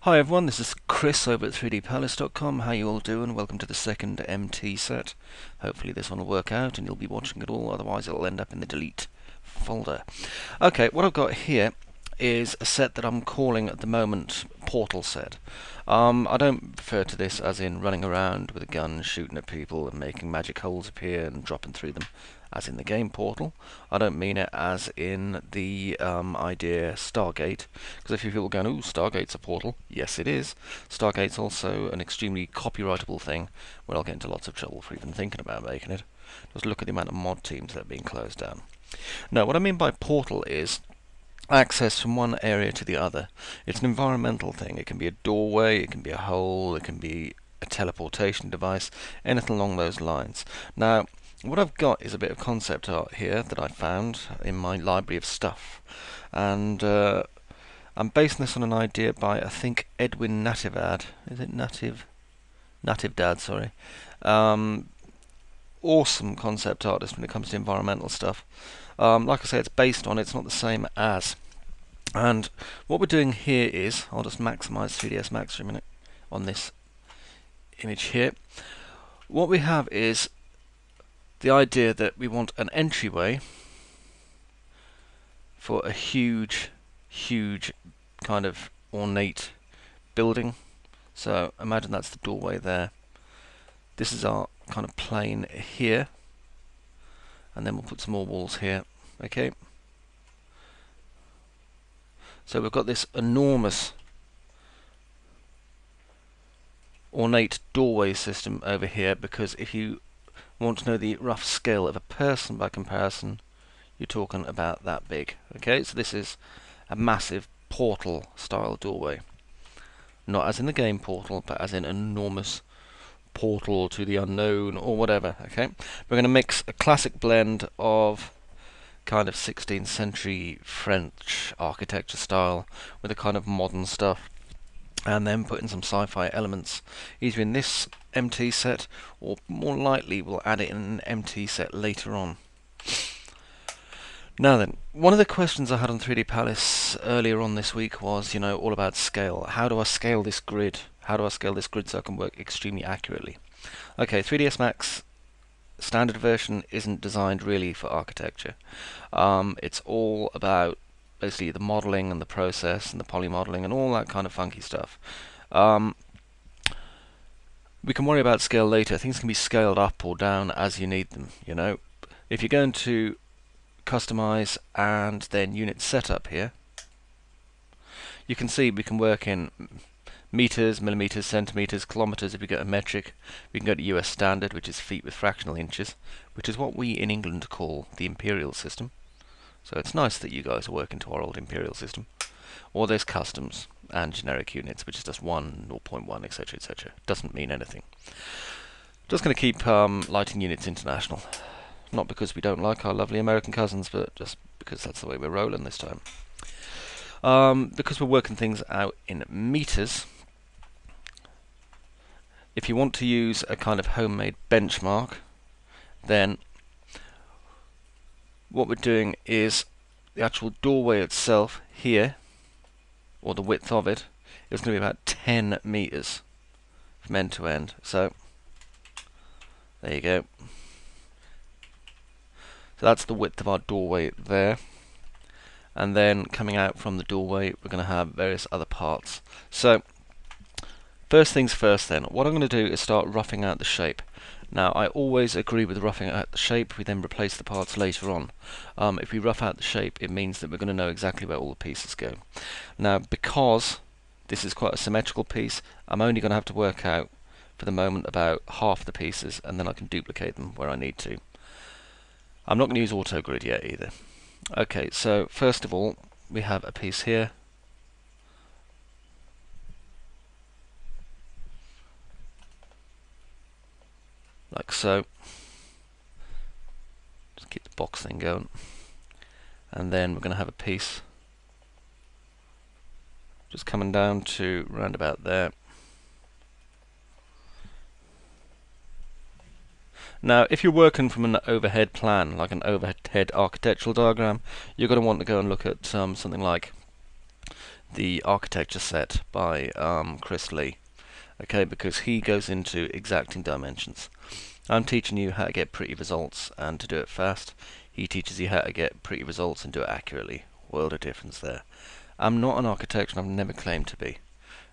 Hi everyone, this is Chris over at 3dpalace.com. How you all doing? Welcome to the second MT set. Hopefully this one will work out and you'll be watching it all, otherwise it'll end up in the delete folder. Okay, what I've got here is a set that I'm calling at the moment Portal set. I don't refer to this as in running around with a gun, shooting at people and making magic holes appear and dropping through them, as in the game Portal. I don't mean it as in the idea Stargate, because if you people are going, ooh, Stargate's a portal, yes it is. Stargate's also an extremely copyrightable thing, where I'll get into lots of trouble for even thinking about making it. Just look at the amount of mod teams that are being closed down. No, what I mean by portal is access from one area to the other. It's an environmental thing. It can be a doorway, it can be a hole, it can be a teleportation device, anything along those lines. Now, what I've got is a bit of concept art here that I found in my library of stuff, and I'm basing this on an idea by, I think, Edwin Nativad. Is it Nativdad, sorry. Awesome concept artist when it comes to environmental stuff. Like I say, it's based on, it's not the same as. And what we're doing here is, I'll just maximize 3ds Max for a minute on this image here. What we have is the idea that we want an entryway for a huge kind of ornate building. So imagine that's the doorway there. This is our kind of plane here, and then we'll put some more walls here. Okay, so we've got this enormous ornate doorway system over here, because if you want to know the rough scale of a person by comparison, you're talking about that big. Okay, so this is a massive portal style doorway, not as in the game Portal, but as in an enormous portal to the unknown or whatever. Okay, we're going to mix a classic blend of kind of 16th century French architecture style with a kind of modern stuff, and then put in some sci-fi elements either in this MT set, or more likely we'll add it in an MT set later on. Now then, one of the questions I had on 3D Palace earlier on this week was, all about scale. How do I scale this grid? How do I scale this grid so I can work extremely accurately? Okay, 3ds Max standard version isn't designed really for architecture. It's all about basically the modeling and the process and the poly modeling and all that kind of funky stuff. We can worry about scale later. Things can be scaled up or down as you need them. If you're going to customize and then unit setup here, you can see we can work in meters, millimeters, centimeters, kilometers. If we get a metric, we can go to US standard, which is feet with fractional inches, which is what we in England call the imperial system. So it's nice that you guys are working to our old imperial system. Or there's customs and generic units, which is just 1, 0.1, etc, etc. Doesn't mean anything. Just going to keep lighting units international. Not because we don't like our lovely American cousins, but just because that's the way we're rolling this time. Because we're working things out in meters, if you want to use a kind of homemade benchmark, then what we're doing is the actual doorway itself here, or the width of it, is going to be about 10 meters from end to end. So there you go. So that's the width of our doorway there. And then coming out from the doorway, we're going to have various other parts. So first things first then, what I'm going to do is start roughing out the shape. Now, I always agree with roughing out the shape. We then replace the parts later on. If we rough out the shape, it means that we're going to know exactly where all the pieces go. Now, because this is quite a symmetrical piece, I'm only going to have to work out, for the moment, about half the pieces, and then I can duplicate them where I need to. I'm not going to use auto grid yet either. Okay, so first of all, we have a piece here. Like so. Just keep the box thing going. And then we're going to have a piece just coming down to round about there. Now, if you're working from an overhead plan, like an overhead architectural diagram, you're going to want to go and look at something like the architecture set by Chris Lee. Okay, because he goes into exacting dimensions. I'm teaching you how to get pretty results and to do it fast. He teaches you how to get pretty results and do it accurately. World of difference there. I'm not an architect and I've never claimed to be.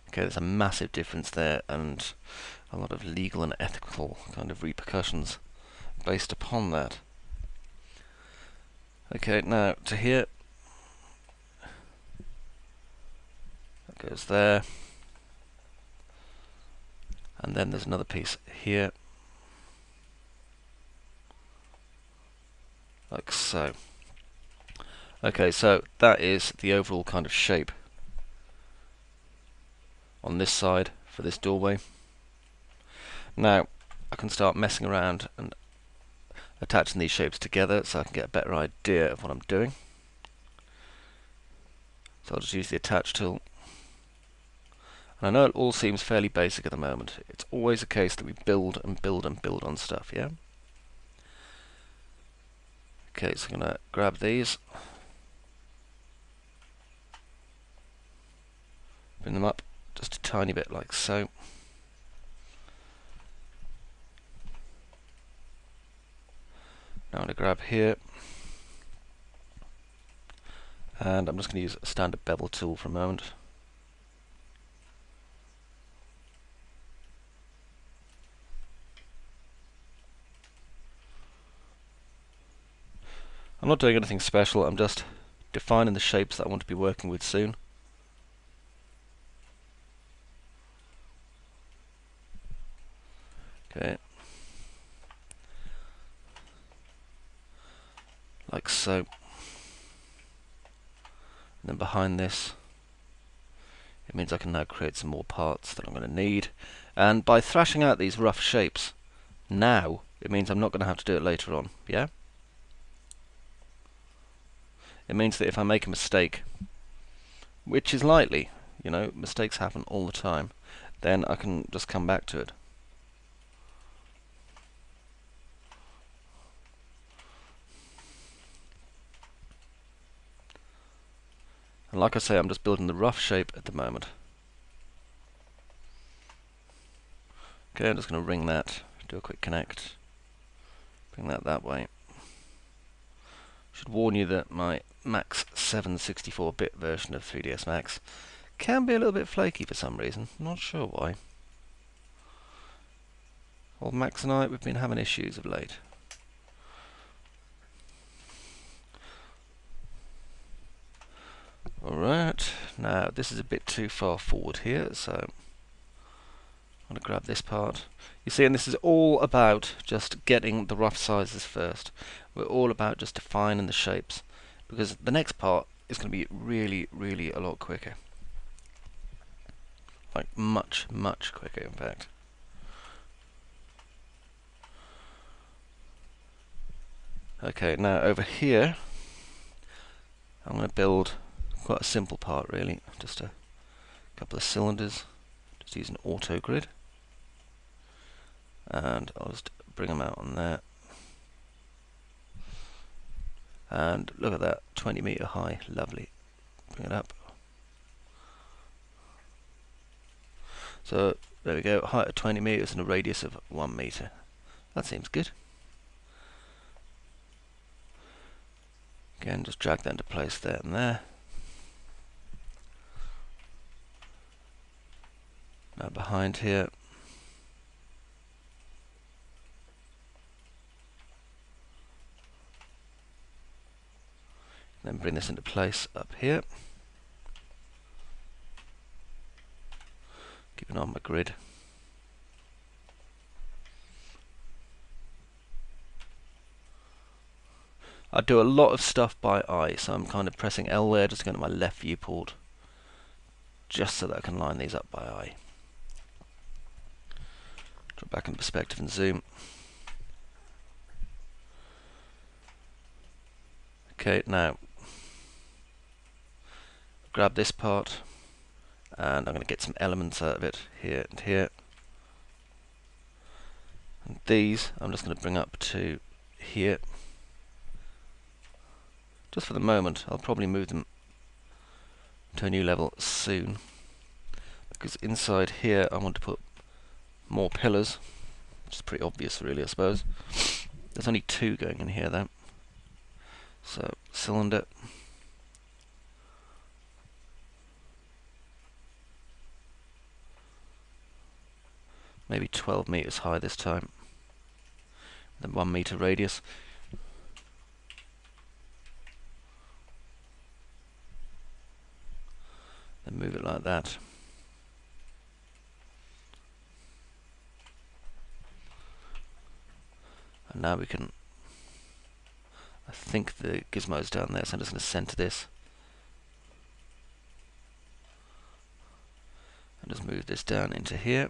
Okay, there's a massive difference there and a lot of legal and ethical kind of repercussions based upon that. Okay, now to here, that goes there, and then there's another piece here, like so. Okay, so that is the overall kind of shape on this side for this doorway. Now I can start messing around and attaching these shapes together so I can get a better idea of what I'm doing. So I'll just use the attach tool. And I know it all seems fairly basic at the moment. It's always a case that we build and build and build on stuff, yeah? Okay, so I'm going to grab these, bring them up just a tiny bit like so. Now I'm going to grab here, and I'm just going to use a standard bevel tool for a moment. I'm not doing anything special, I'm just defining the shapes that I want to be working with soon. Okay. Like so. And then behind this, it means I can now create some more parts that I'm going to need. And by thrashing out these rough shapes, now, it means I'm not going to have to do it later on, yeah? It means that if I make a mistake, which is likely, you know, mistakes happen all the time, then I can just come back to it. And like I say, I'm just building the rough shape at the moment. Okay, I'm just going to ring that, do a quick connect, bring that way. Should warn you that my Max 7 64-bit version of 3ds Max can be a little bit flaky for some reason, not sure why. Old Max and I, we've been having issues of late. Alright, now this is a bit too far forward here, so I'm going to grab this part. You see, and this is all about just getting the rough sizes first. We're all about just defining the shapes, because the next part is going to be really, really a lot quicker. Like much, much quicker, in fact. Okay, now over here, I'm going to build quite a simple part really, just a couple of cylinders, just use an auto grid, and I'll just bring them out on there. And look at that, 20 meter high, lovely. Bring it up. So there we go, height of 20 meters and a radius of 1 meter. That seems good. Again, just drag that into place there and there. Now behind here, then bring this into place up here. Keep an eye on my grid. I do a lot of stuff by eye, so I'm kind of pressing L there, just going to my left viewport, just so that I can line these up by eye. Drop back into perspective and zoom. Okay, now grab this part, and I'm going to get some elements out of it here and here. And these I'm just going to bring up to here. Just for the moment, I'll probably move them to a new level soon, because inside here I want to put more pillars, which is pretty obvious really, I suppose. There's only 2 going in here though. So cylinder, maybe 12 meters high this time, then 1 meter radius. Then move it like that. And now we can, I think the gizmo's down there, so I'm just going to center this. And just move this down into here.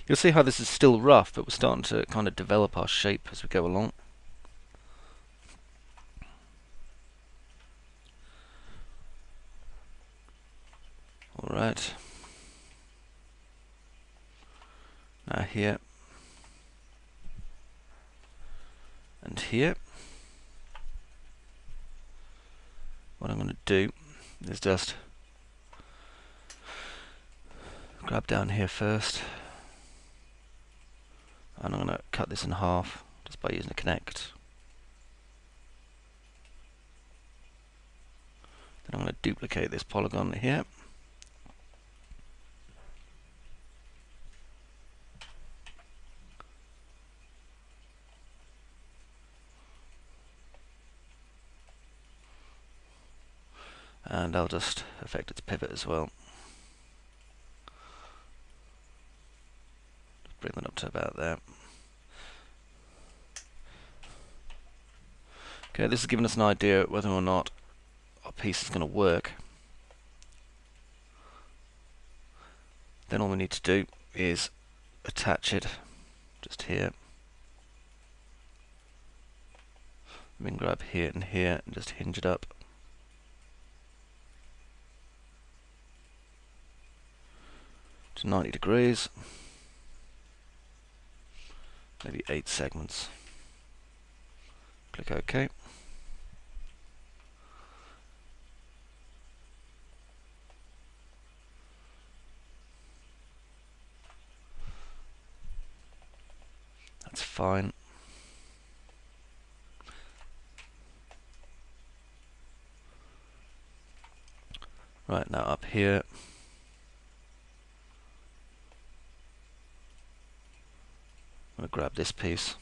You'll see how this is still rough, but we're starting to kind of develop our shape as we go along. Alright. Now here. And here. What I'm going to do is just grab down here first. And I'm going to cut this in half just by using a connect. Then I'm going to duplicate this polygon here. And I'll just affect its pivot as well. Just bring that up to about there. Okay, this has given us an idea whether or not our piece is going to work. Then all we need to do is attach it just here. We can grab here and here and just hinge it up. To 90 degrees. Maybe 8 segments. Click OK. That's fine. Right, now up here, I'm going to grab this piece.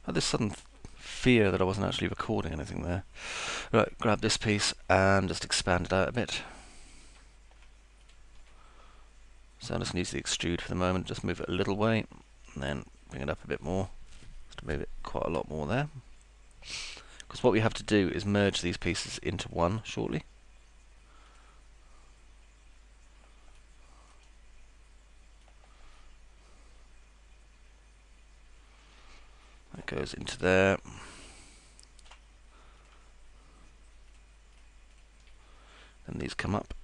I had this sudden fear that I wasn't actually recording anything there. Right, grab this piece and just expand it out a bit. So I'm just going to use the extrude for the moment, just move it a little way, and then bring it up a bit more, just to move it quite a lot more there. Because what we have to do is merge these pieces into one shortly. That goes into there. Then these come up.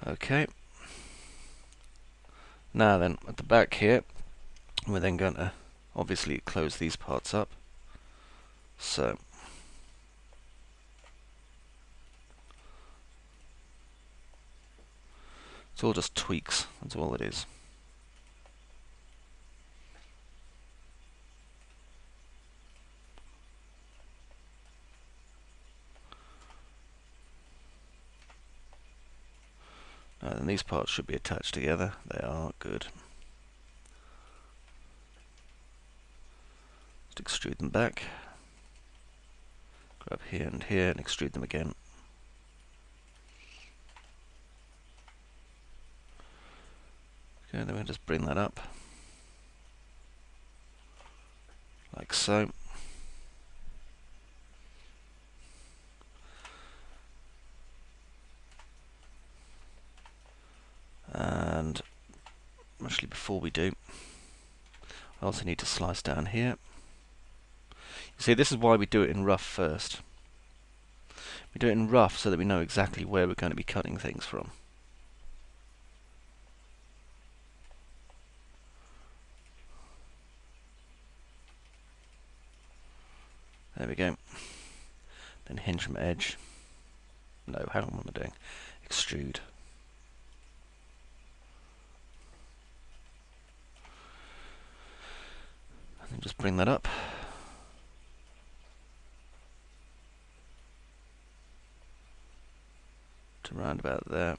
Okay. Now then, at the back here, we're then going to obviously close these parts up. So it's all just tweaks, that's all it is. Now then, these parts should be attached together. They are good. Just extrude them back. Grab here and here and extrude them again. Okay, then we'll just bring that up. Like so. And actually, before we do, I also need to slice down here. You see, this is why we do it in rough first. We do it in rough so that we know exactly where we're going to be cutting things from. There we go. Then hinge from edge. No, hang on, what am I doing? Extrude. And then just bring that up. To round about there.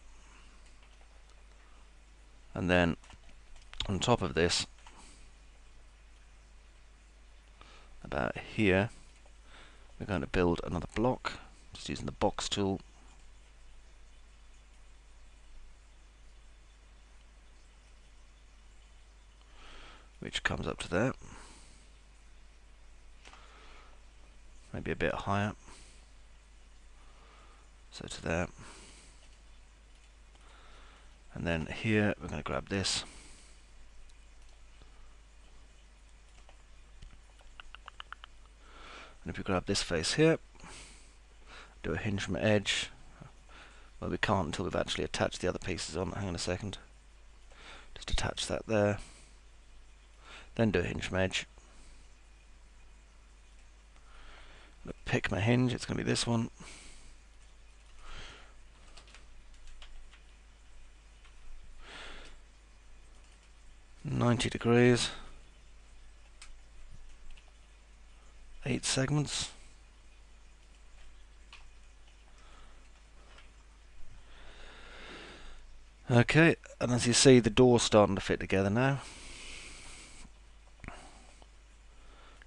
And then on top of this, about here, we're going to build another block, just using the box tool. Which comes up to there. Maybe a bit higher. So to there. And then here, we're going to grab this. And if we grab this face here, do a hinge from edge. Well, we can't until we've actually attached the other pieces on. Hang on a second. Just attach that there. Then do a hinge from edge. I'm going to pick my hinge. It's going to be this one. (90°). 8 segments. Okay, and as you see, the door's starting to fit together now.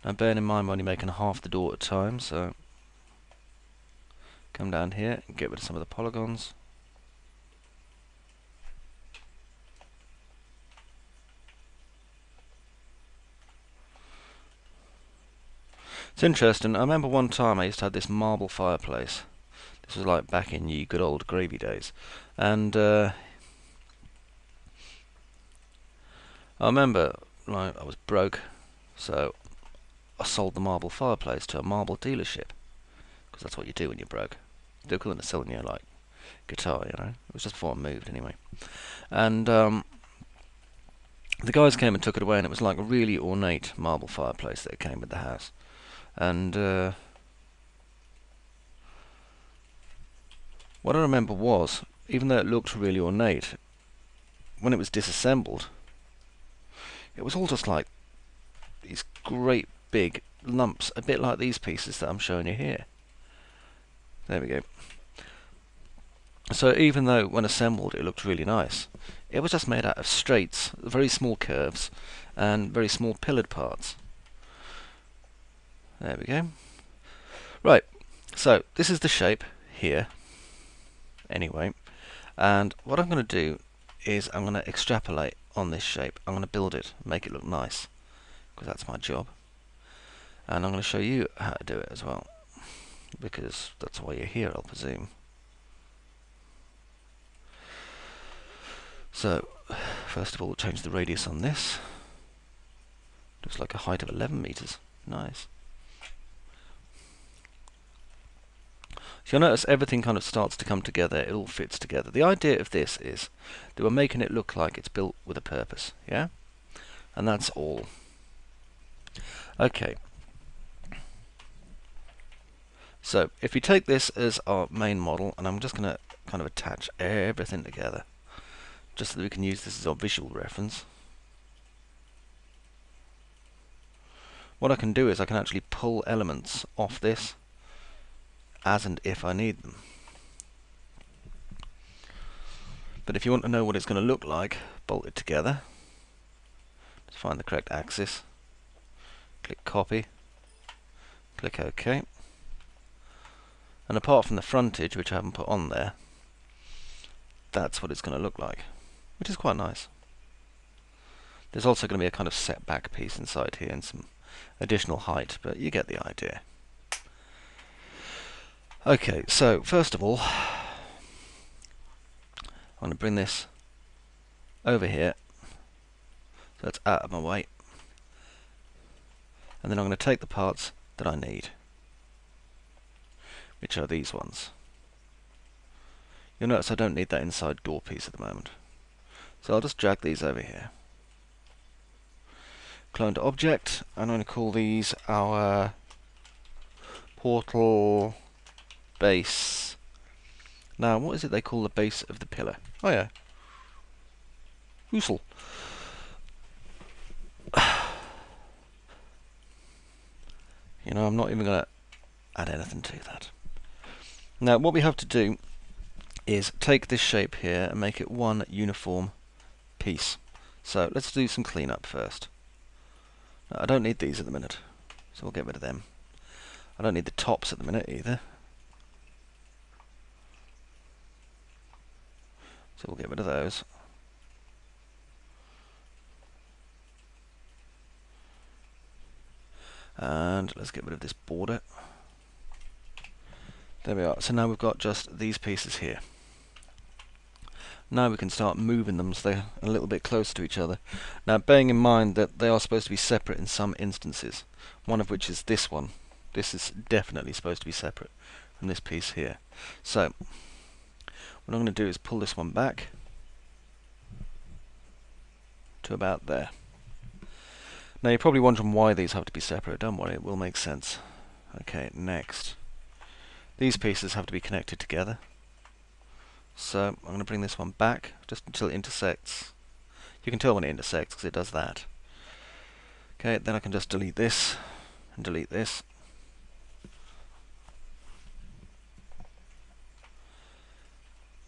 Now bearing in mind we're only making half the door at a time, so come down here and get rid of some of the polygons. It's interesting, I remember one time I used to have this marble fireplace. This was like back in ye good old gravy days. And I remember like, I was broke, so I sold the marble fireplace to a marble dealership. Because that's what you do when you're broke. They're equivalent to selling you like guitar, you know. It was just before I moved anyway. And the guys came and took it away, and it was like a really ornate marble fireplace that came with the house. And what I remember was, even though it looked really ornate, when it was disassembled, it was all just like these great big lumps, a bit like these pieces that I'm showing you here. There we go. So even though when assembled it looked really nice, it was just made out of straights, very small curves, and very small pillared parts. There we go. Right, so this is the shape here, anyway, and what I'm going to do is I'm going to extrapolate on this shape. I'm going to build it, make it look nice, because that's my job. And I'm going to show you how to do it as well, because that's why you're here, I'll presume. So, first of all, change the radius on this. Looks like a height of 11 meters. Nice. So you'll notice everything kind of starts to come together, it all fits together. The idea of this is that we're making it look like it's built with a purpose, yeah? And that's all. Okay. So if you take this as our main model, and I'm just going to kind of attach everything together, just so that we can use this as our visual reference. What I can do is I can actually pull elements off this as and if I need them. But if you want to know what it's going to look like, bolt it together. Just find the correct axis. Click copy. Click OK. And apart from the frontage, which I haven't put on there, that's what it's going to look like, which is quite nice. There's also going to be a kind of setback piece inside here and some additional height, but you get the idea. Okay, so first of all, I'm going to bring this over here, so that's out of my way, and then I'm going to take the parts that I need, which are these ones. You'll notice I don't need that inside door piece at the moment, so I'll just drag these over here. Clone to object, and I'm going to call these our portal base. Now, what is it they call the base of the pillar? Oh yeah, Usul. You know, I'm not even going to add anything to that. Now, what we have to do is take this shape here and make it one uniform piece. So let's do some cleanup first. Now, I don't need these at the minute, so we'll get rid of them. I don't need the tops at the minute either, so we'll get rid of those. And let's get rid of this border. There we are. So now we've got just these pieces here. Now we can start moving them so they're a little bit closer to each other. Now, bearing in mind that they are supposed to be separate in some instances, one of which is this one. This is definitely supposed to be separate from this piece here. So what I'm going to do is pull this one back to about there. Now you're probably wondering why these have to be separate. Don't worry, it will make sense. Okay, next. These pieces have to be connected together. So I'm going to bring this one back just until it intersects. You can tell when it intersects because it does that. Okay, then I can just delete this and delete this.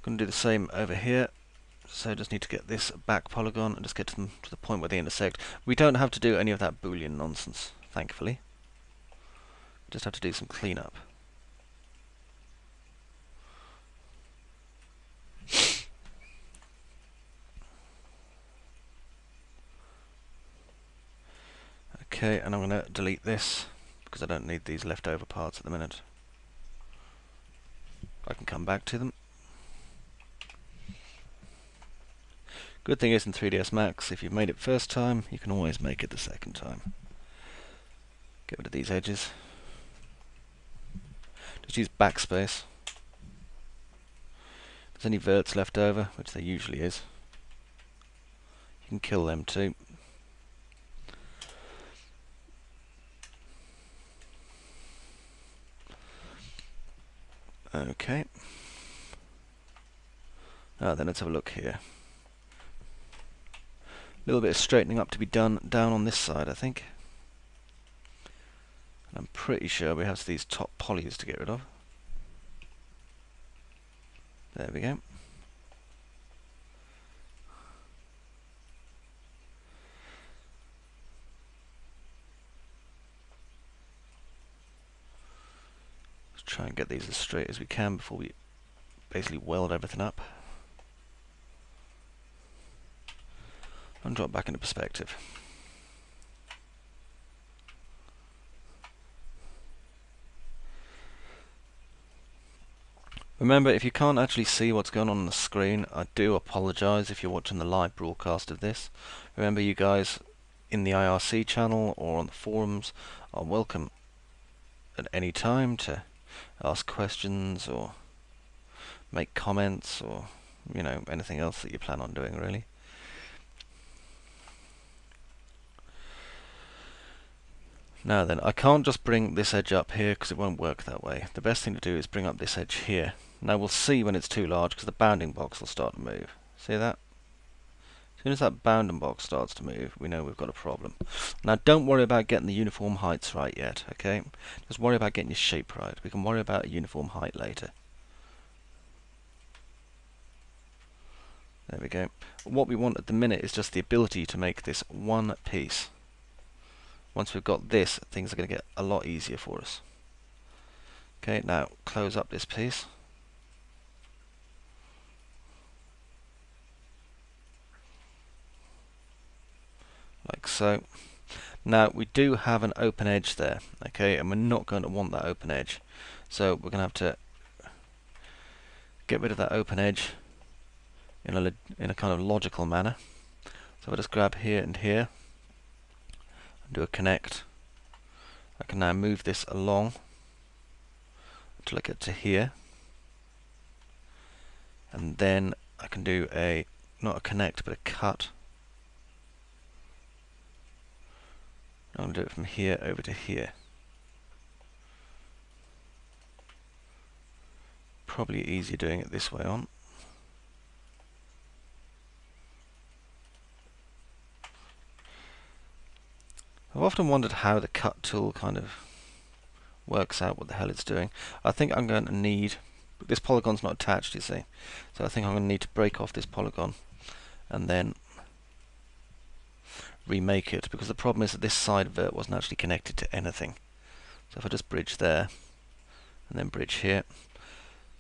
I'm going to do the same over here. So I just need to get this back polygon and just get to them to the point where they intersect. We don't have to do any of that Boolean nonsense, thankfully. We just have to do some cleanup. Okay, and I'm going to delete this because I don't need these leftover parts at the minute. I can come back to them. Good thing is in 3ds Max, if you've made it first time, you can always make it the second time. Get rid of these edges. Just use backspace. If there's any verts left over, which there usually is, you can kill them too. Okay. Then let's have a look here. A little bit of straightening up to be done down on this side, I think. And I'm pretty sure we have these top polys to get rid of. There we go. Let's try and get these as straight as we can before we basically weld everything up. And drop back into perspective. Remember, if you can't actually see what's going on the screen, I do apologise if you're watching the live broadcast of this. Remember, you guys in the IRC channel or on the forums are welcome at any time to ask questions or make comments or, you know, anything else that you plan on doing, really. Now then, I can't just bring this edge up here because it won't work that way. The best thing to do is bring up this edge here. Now we'll see when it's too large because the bounding box will start to move. See that? As soon as that bounding box starts to move, we know we've got a problem. Now don't worry about getting the uniform heights right yet, okay? Just worry about getting your shape right. We can worry about a uniform height later. There we go. What we want at the minute is just the ability to make this one piece. Once we've got this, things are going to get a lot easier for us. Okay, now close up this piece. Like so. Now we do have an open edge there, okay, and we're not going to want that open edge. So we're going to have to get rid of that open edge in a kind of logical manner. So I'll just grab here and here. Do a connect. I can now move this along until I get to here, and then I can do a, not a connect, but a cut. I'm going to do it from here over to here. probably easier doing it this way on. I've often wondered how the cut tool kind of works out what the hell it's doing. I think I'm going to need, this polygon's not attached, you see, so I think I'm going to need to break off this polygon and then remake it, because the problem is that this side vert wasn't actually connected to anything. So if I just bridge there and then bridge here,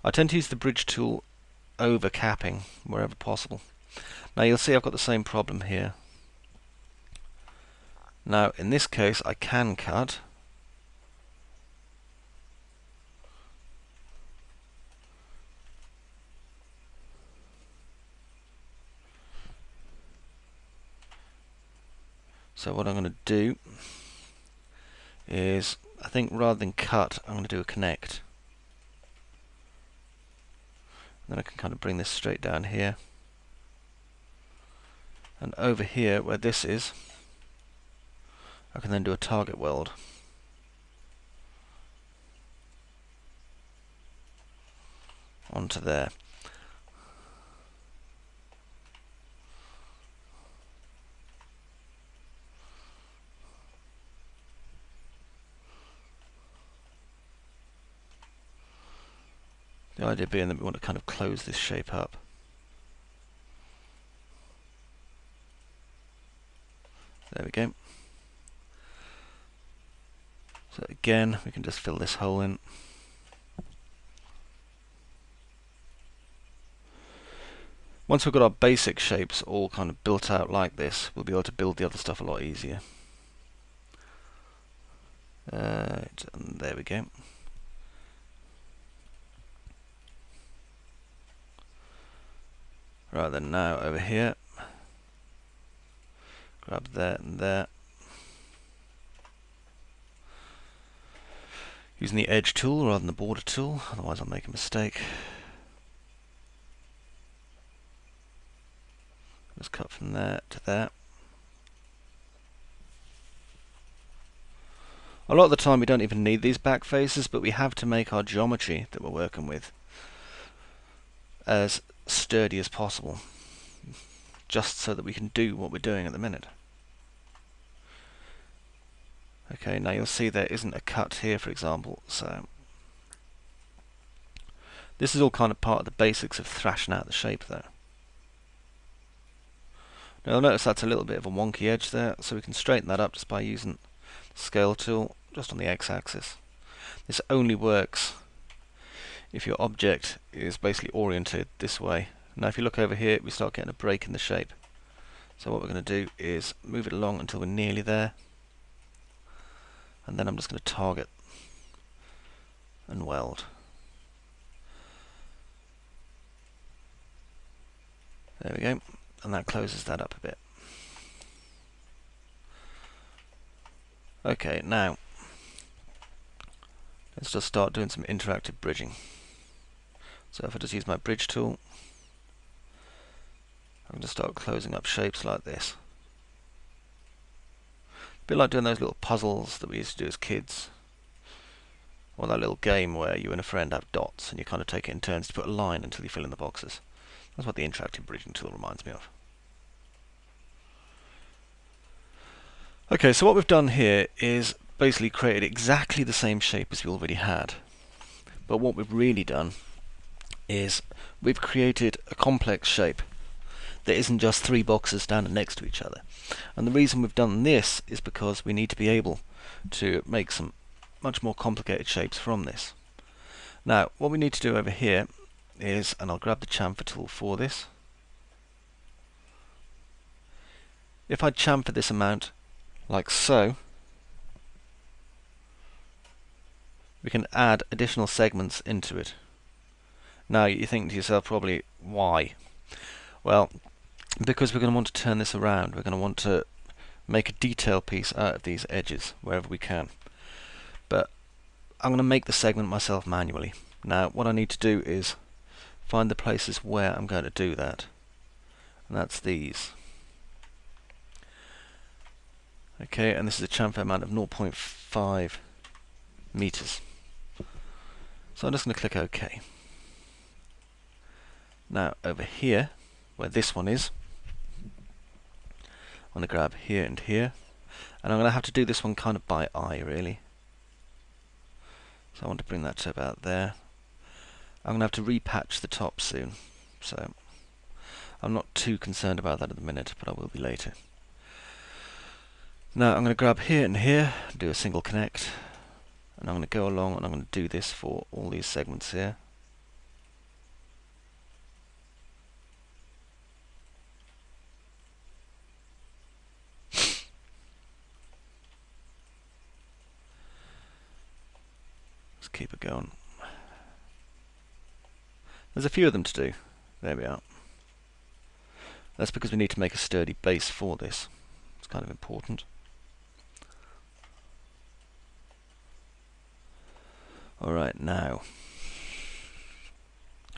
I tend to use the bridge tool over capping wherever possible. Now you'll see I've got the same problem here. Now in this case I can cut, so what I'm going to do is, I think rather than cut, I'm going to do a connect. Then I can kind of bring this straight down here. And over here, where this is, I can then do a target weld. Onto there. The idea being that we want to kind of close this shape up. There we go. So again, we can just fill this hole in. Once we've got our basic shapes all kind of built out like this, we'll be able to build the other stuff a lot easier. And there we go. Right then, now over here, grab there and there. Using the edge tool rather than the border tool, otherwise I'll make a mistake. Just cut from there to there. A lot of the time we don't even need these back faces, but we have to make our geometry that we're working with as sturdy as possible, just so that we can do what we're doing at the minute. Okay, now you'll see there isn't a cut here, for example, so this is all kind of part of the basics of thrashing out the shape though. Now you'll notice that's a little bit of a wonky edge there, so we can straighten that up just by using the scale tool just on the x-axis. This only works if your object is basically oriented this way. Now if you look over here, we start getting a break in the shape. So what we're going to do is move it along until we're nearly there, and then I'm just going to target and weld. There we go, and that closes that up a bit. Okay, now let's just start doing some interactive bridging. So if I just use my bridge tool, I'm going to start closing up shapes like this. A bit like doing those little puzzles that we used to do as kids, or that little game where you and a friend have dots and you kind of take it in turns to put a line until you fill in the boxes. That's what the interactive bridging tool reminds me of. Okay, so what we've done here is basically created exactly the same shape as we already had, but what we've really done is we've created a complex shape that isn't just three boxes standing next to each other. And the reason we've done this is because we need to be able to make some much more complicated shapes from this. Now what we need to do over here is, and I'll grab the chamfer tool for this, if I chamfer this amount like so, we can add additional segments into it. Now you think to yourself probably, why? Well, because we're going to want to turn this around. We're going to want to make a detail piece out of these edges wherever we can. But I'm going to make the segment myself manually. Now what I need to do is find the places where I'm going to do that. And that's these. Okay, and this is a chamfer amount of 0.5 meters. So I'm just going to click OK. Now over here, where this one is, I'm going to grab here and here, and I'm going to have to do this one kind of by eye really. So I want to bring that to about there. I'm going to have to repatch the top soon, so I'm not too concerned about that at the minute, but I will be later. Now I'm going to grab here and here, do a single connect, and I'm going to go along and I'm going to do this for all these segments here. Let's keep it going. There's a few of them to do. There we are. That's because we need to make a sturdy base for this. It's kind of important. Alright, now,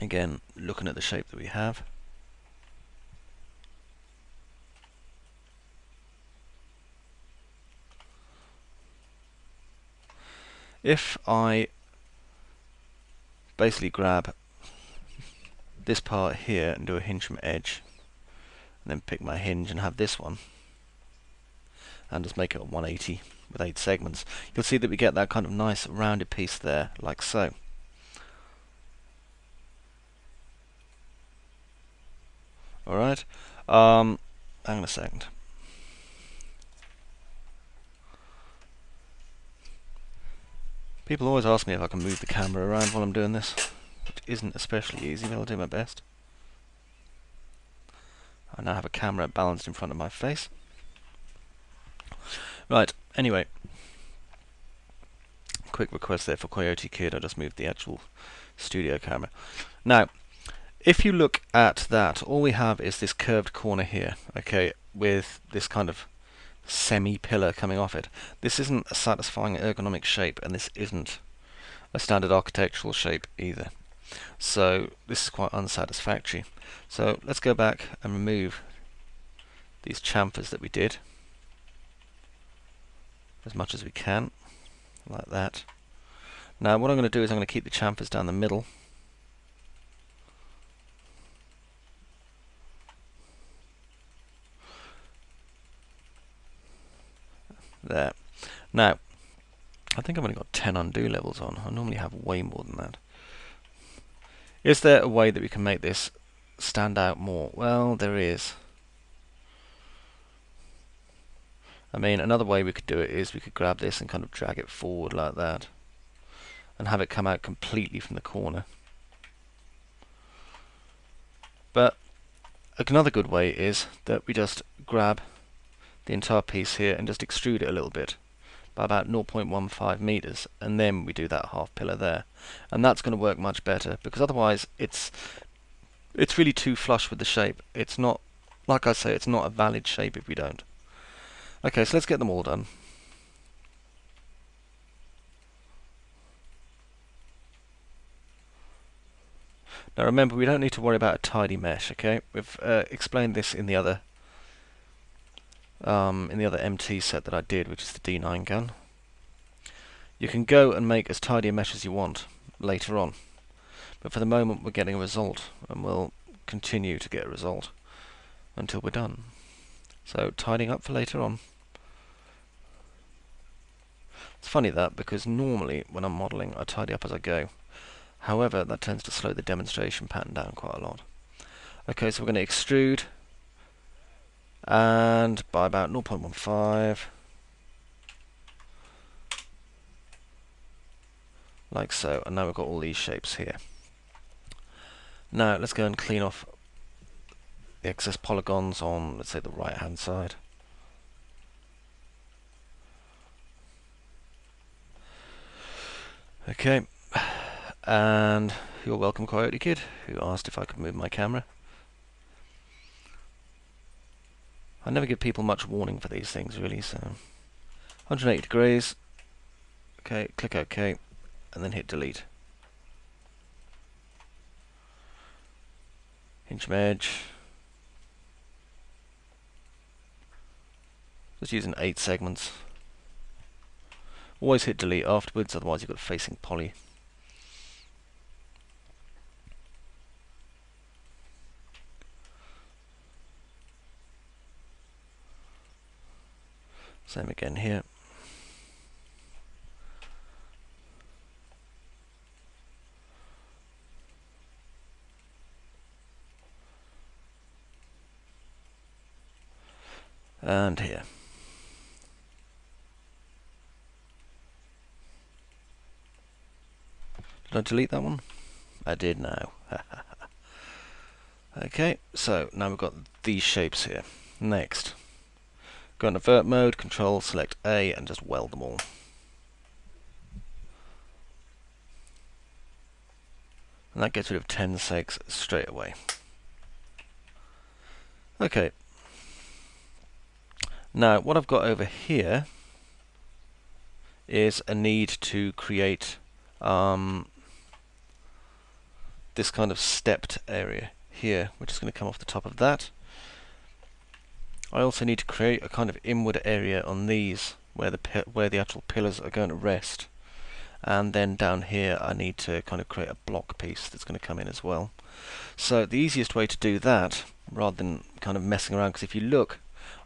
again, looking at the shape that we have. If I basically grab this part here and do a hinge from edge, and then pick my hinge and have this one, and just make it a 180 with 8 segments, you'll see that we get that kind of nice rounded piece there, like so. Alright, hang on a second. People always ask me if I can move the camera around while I'm doing this, which isn't especially easy, but I'll do my best. I now have a camera balanced in front of my face. Right, anyway, quick request there for Coyote Kid, I just moved the actual studio camera. Now, if you look at that, all we have is this curved corner here, okay, with this kind of semi-pillar coming off it. This isn't a satisfying ergonomic shape, and this isn't a standard architectural shape either. So this is quite unsatisfactory. So let's go back and remove these chamfers that we did as much as we can, like that. Now what I'm going to do is I'm going to keep the chamfers down the middle. There. Now, I think I've only got 10 undo levels on. I normally have way more than that. Is there a way that we can make this stand out more? Well, there is. I mean, another way we could do it is we could grab this and kind of drag it forward like that, and have it come out completely from the corner. But another good way is that we just grab the entire piece here and just extrude it a little bit by about 0.15 meters, and then we do that half pillar there, and that's going to work much better, because otherwise it's really too flush with the shape. It's not, like I say, it's not a valid shape if we don't. Okay, so let's get them all done. Now remember, we don't need to worry about a tidy mesh, okay? We've explained this in the other MT set that I did, which is the D9 gun. You can go and make as tidy a mesh as you want later on, but for the moment we're getting a result, and we'll continue to get a result until we're done. So tidying up for later on. It's funny that, because normally when I'm modelling I tidy up as I go. However, that tends to slow the demonstration pattern down quite a lot. Okay, so we're going to extrude, and by about 0.15, like so, and now we've got all these shapes here. Now let's go and clean off the excess polygons on, let's say, the right hand side. Okay, and you're welcome, Coyote Kid, who asked if I could move my camera. I never give people much warning for these things really, so 180 degrees. Okay, click OK, and then hit delete. Hinge from edge. Just using 8 segments. Always hit delete afterwards, otherwise you've got facing poly. Same again here. And here. Did I delete that one? I did now. Okay, so now we've got these shapes here. Next, go into vert mode, control, select A, and just weld them all. And that gets rid of 10 segs straight away. Okay. Now, what I've got over here is a need to create this kind of stepped area here, which is going to come off the top of that. I also need to create a kind of inward area on these where the actual pillars are going to rest. And then down here I need to kind of create a block piece that's going to come in as well. So the easiest way to do that, rather than kind of messing around, because if you look,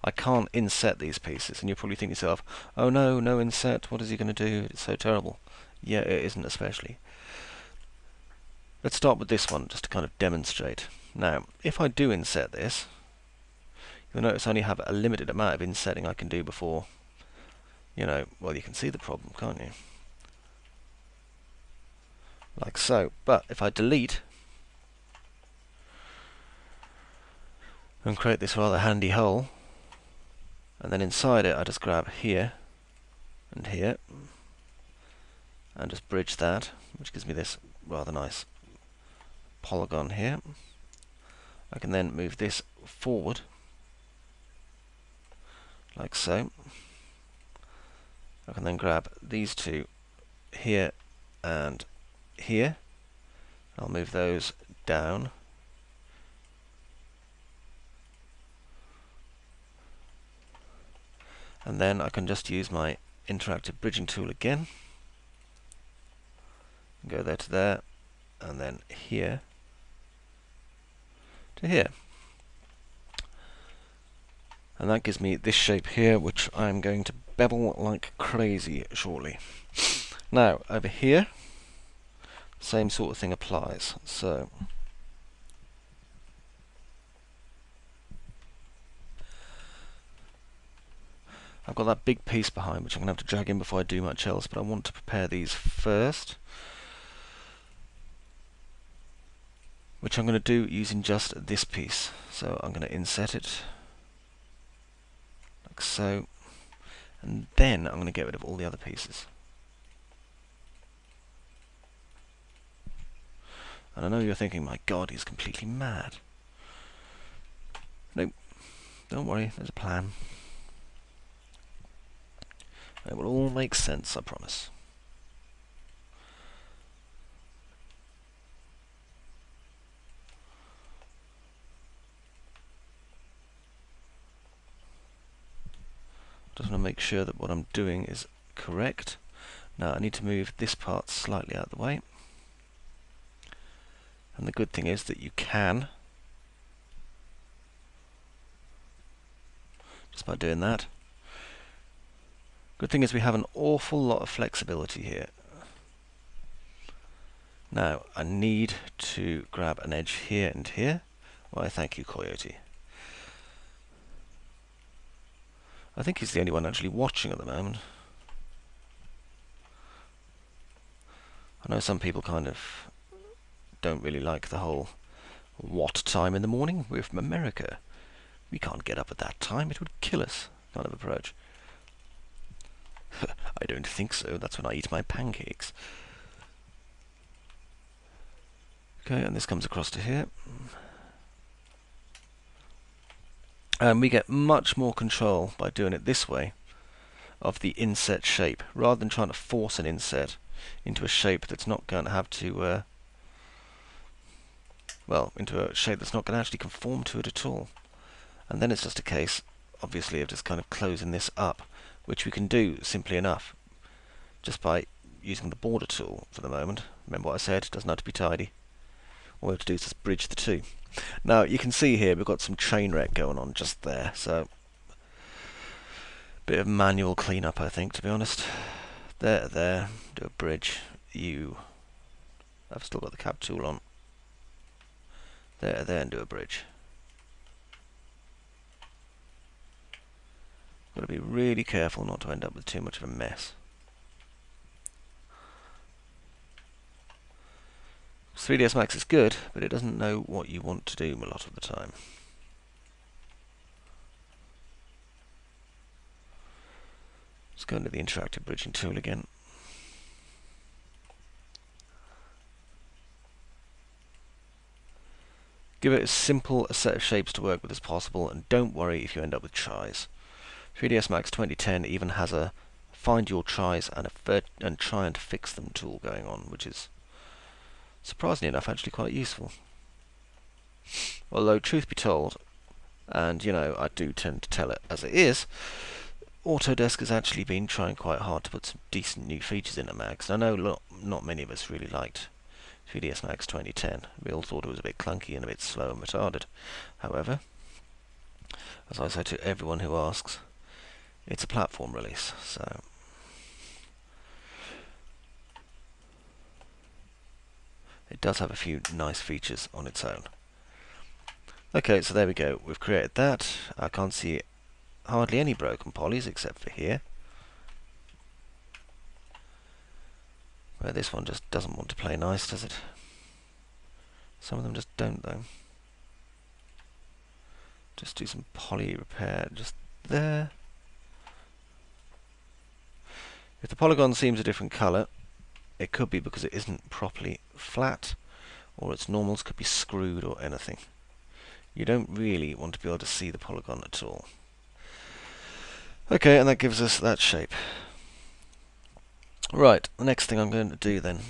I can't inset these pieces, and you're probably thinking to yourself, oh no, no inset, what is he going to do? It's so terrible. Yeah, it isn't especially. Let's start with this one, just to kind of demonstrate. Now, if I do inset this, you'll notice I only have a limited amount of insetting I can do before, well, you can see the problem, can't you? Like so. But if I delete and create this rather handy hole, and then inside it I just grab here and here and just bridge that, which gives me this rather nice polygon here. I can then move this forward like so. I can then grab these two here and here. I'll move those down. And then I can just use my interactive bridging tool again. Go there to there, and then here to here. And that gives me this shape here, which I'm going to bevel like crazy shortly. Now, over here, same sort of thing applies. So I've got that big piece behind, which I'm going to have to drag in before I do much else, but I want to prepare these first, which I'm going to do using just this piece. So I'm going to inset it like so, and then I'm going to get rid of all the other pieces. And I know you're thinking, my God, he's completely mad. No, don't worry, there's a plan. It will all make sense, I promise. Just want to make sure that what I'm doing is correct. Now I need to move this part slightly out of the way. And the good thing is that you can, just by doing that. Good thing is we have an awful lot of flexibility here. Now I need to grab an edge here and here. Why, thank you, Coyote. I think he's the only one actually watching at the moment. I know some people kind of don't really like the whole "what time in the morning? We're from America. We can't get up at that time, it would kill us" kind of approach. I don't think so, that's when I eat my pancakes. Okay, and this comes across to here. And we get much more control by doing it this way of the inset shape, rather than trying to force an inset into a shape that's not going to have to into a shape that's not going to actually conform to it at all. And then it's just a case, obviously, of just kind of closing this up, which we can do simply enough just by using the border tool for the moment. Remember what I said, it doesn't have to be tidy. All we have to do is just bridge the two. Now you can see here we've got some train wreck going on just there, so Bit of manual cleanup, I think, to be honest. There, do a bridge. I've still got the cap tool on. There, and do a bridge. Got to be really careful not to end up with too much of a mess. 3ds Max is good, but it doesn't know what you want to do a lot of the time. Let's go into the interactive bridging tool again. Give it as simple a set of shapes to work with as possible, and don't worry if you end up with tries. 3ds Max 2010 even has a find your tries and try and fix them tool going on, which is surprisingly enough actually quite useful. Although, truth be told, and you know, I do tend to tell it as it is, Autodesk has actually been trying quite hard to put some decent new features into Max. I know not many of us really liked 3ds Max 2010. We all thought it was a bit clunky and a bit slow and retarded. However, as I say to everyone who asks, it's a platform release, so it does have a few nice features on its own. Okay, so there we go. We've created that. I can't see hardly any broken polys except for here, where this one just doesn't want to play nice, does it? Some of them just don't, though. Just do some poly repair just there. If the polygon seems a different colour, it could be because it isn't properly flat, or its normals could be screwed or anything. You don't really want to be able to see the polygon at all. Okay, and that gives us that shape. Right, the next thing I'm going to do then.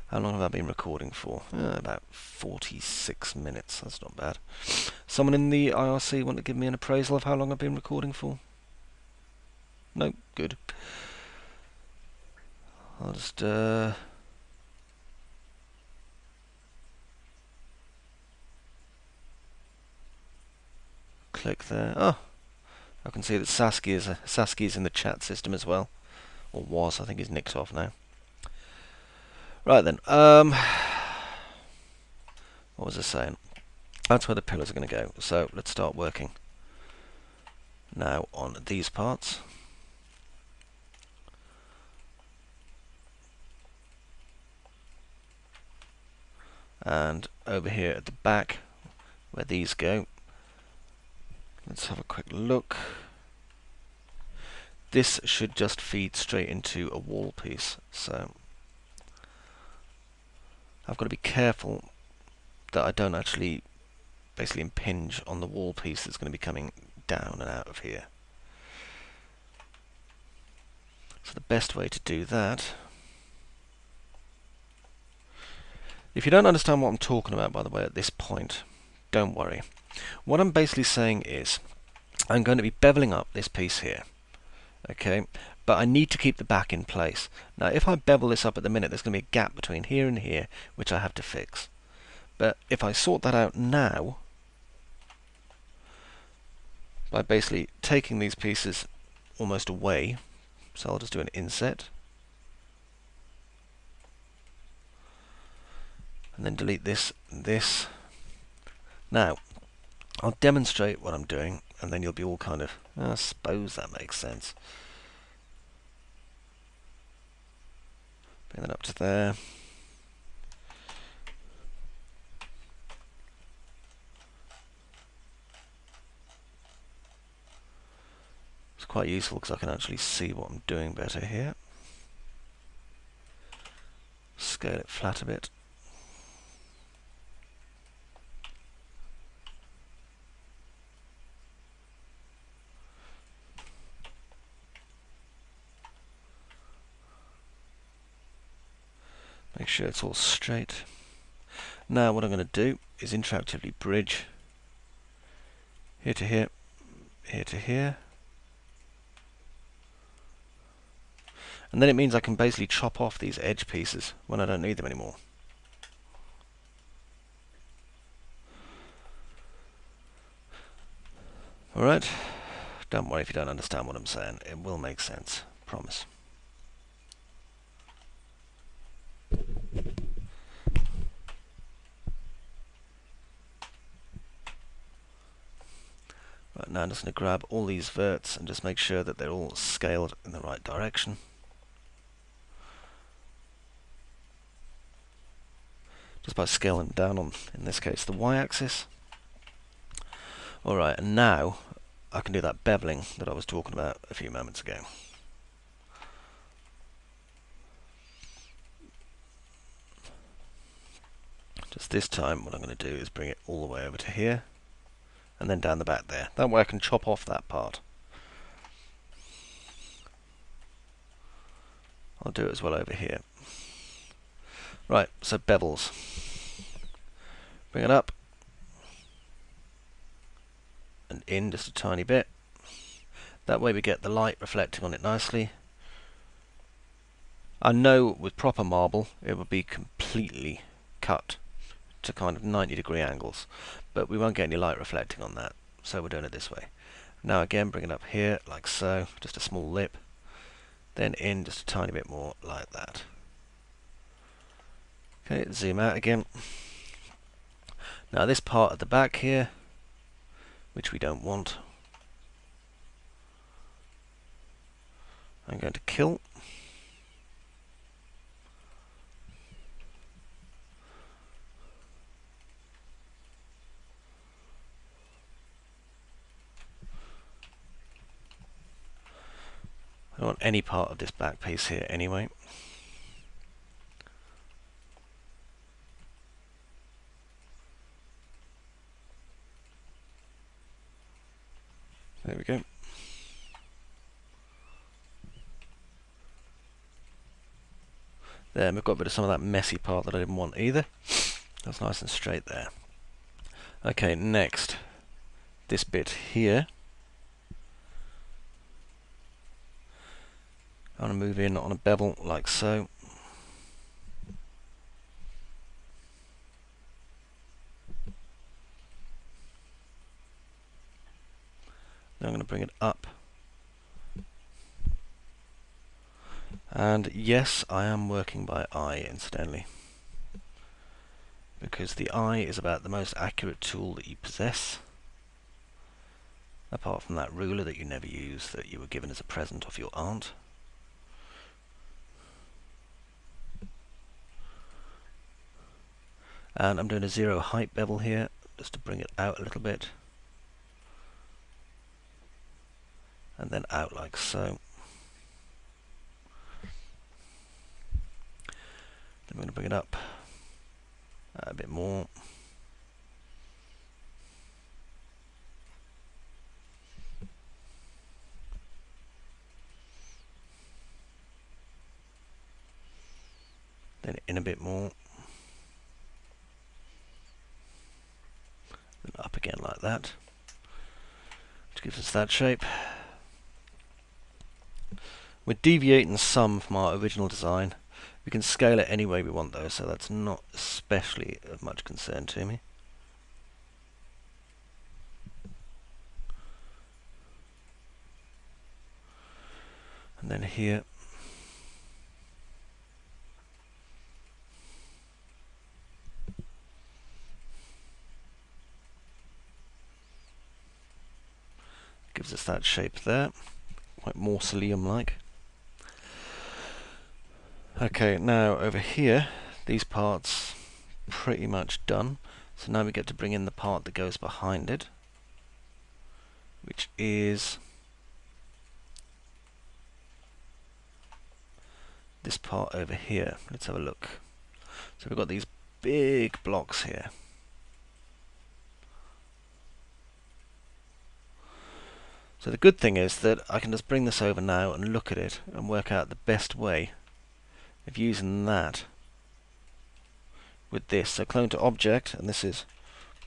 How long have I been recording for? About 46 minutes, that's not bad. Someone in the IRC want to give me an appraisal of how long I've been recording for? No, good. I'll just click there. Oh, I can see that Saski's in the chat system as well, or was. I think he's nicked off now. Right then. What was I saying? That's where the pillars are going to go. So let's start working now on these parts. And over here at the back, where these go, let's have a quick look. This should just feed straight into a wall piece, so I've got to be careful that I don't actually basically impinge on the wall piece that's going to be coming down and out of here. So the best way to do that, if you don't understand what I'm talking about, by the way, at this point, don't worry. What I'm basically saying is I'm going to be beveling up this piece here, okay, but I need to keep the back in place. Now if I bevel this up at the minute, there's going to be a gap between here and here which I have to fix. But if I sort that out now by basically taking these pieces almost away, so I'll just do an inset and then delete this and this. Now I'll demonstrate what I'm doing and then you'll be all kind of, I suppose that makes sense. Bring that up to there. It's quite useful because I can actually see what I'm doing better here. Scale it flat a bit. Make sure it's all straight. Now what I'm going to do is interactively bridge here to here, here to here. And then it means I can basically chop off these edge pieces when I don't need them anymore. Alright, Don't worry if you don't understand what I'm saying. It will make sense. Promise. Right, now I'm just going to grab all these verts and just make sure that they're all scaled in the right direction. Just by scaling down on, in this case, the y-axis. Alright, and now I can do that beveling that I was talking about a few moments ago. Just this time what I'm going to do is bring it all the way over to here and then down the back there. That way I can chop off that part. I'll do it as well over here. Right, so bevels. Bring it up and in just a tiny bit. That way we get the light reflecting on it nicely. I know with proper marble it would be completely cut to kind of 90-degree angles, but we won't get any light reflecting on that, so we're doing it this way. Now again, bring it up here like so, just a small lip, then in just a tiny bit more like that. Okay, zoom out again. Now this part at the back here, which we don't want, I'm going to kill. I don't want any part of this back piece here anyway. There we go. There, we've got rid of some of that messy part that I didn't want either. That's nice and straight there. Okay, next, this bit here. I'm going to move in on a bevel like so. Then I'm going to bring it up. And yes, I am working by eye, incidentally, because the eye is about the most accurate tool that you possess, apart from that ruler that you never use that you were given as a present of your aunt. And I'm doing a 0 height bevel here, just to bring it out a little bit, and then out like so. Then I'm going to bring it up a bit more. Then in a bit more. Then up again like that, which gives us that shape. We're deviating some from our original design. We can scale it any way we want though, so that's not especially of much concern to me. And then here, gives us that shape there, quite mausoleum-like. Okay, now over here, these parts pretty much done. So now we get to bring in the part that goes behind it, which is this part over here. Let's have a look. So we've got these big blocks here. So the good thing is that I can just bring this over now and look at it and work out the best way of using that with this. So clone to object, and this is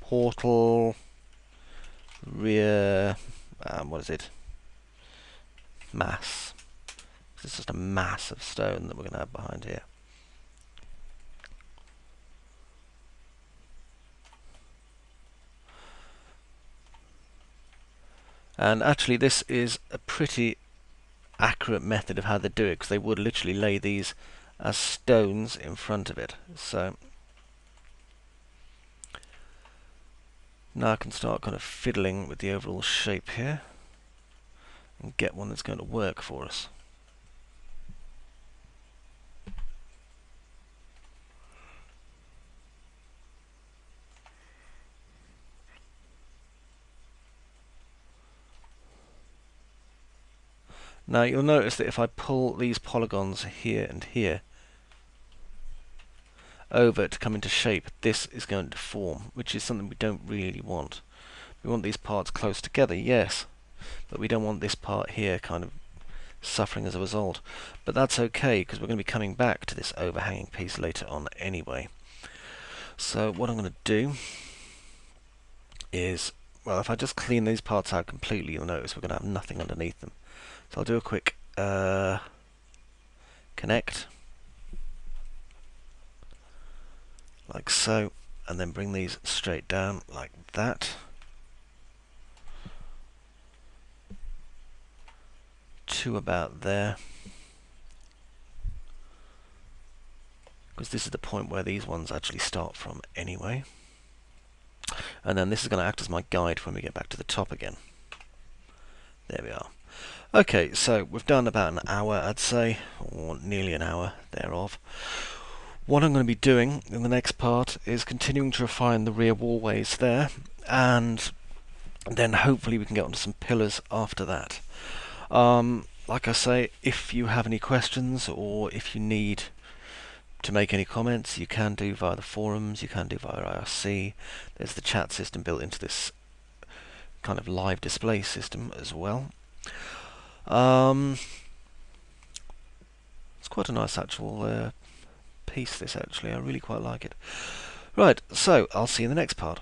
portal rear, what is it? Mass. This is just a mass of stone that we're going to have behind here. And actually this is a pretty accurate method of how they do it, because they would literally lay these as stones in front of it. So now I can start kind of fiddling with the overall shape here and get one that's going to work for us. Now you'll notice that if I pull these polygons here and here over to come into shape, this is going to form, which is something we don't really want. We want these parts close together, yes, but we don't want this part here kind of suffering as a result. But that's okay, because we're going to be coming back to this overhanging piece later on anyway. So what I'm going to do is, well, if I just clean these parts out completely, you'll notice we're going to have nothing underneath them. So I'll do a quick connect, like so, and then bring these straight down like that. To about there, because this is the point where these ones actually start from anyway. And then this is going to act as my guide when we get back to the top again. There we are. Okay, so we've done about an hour, I'd say, or nearly an hour thereof. What I'm going to be doing in the next part is continuing to refine the rear wallways there, and then hopefully we can get onto some pillars after that. Like I say, if you have any questions or if you need to make any comments, you can do via the forums, you can do via IRC. There's the chat system built into this kind of live display system as well. It's quite a nice actual piece, this, actually. I really quite like it. Right, so I'll see you in the next part.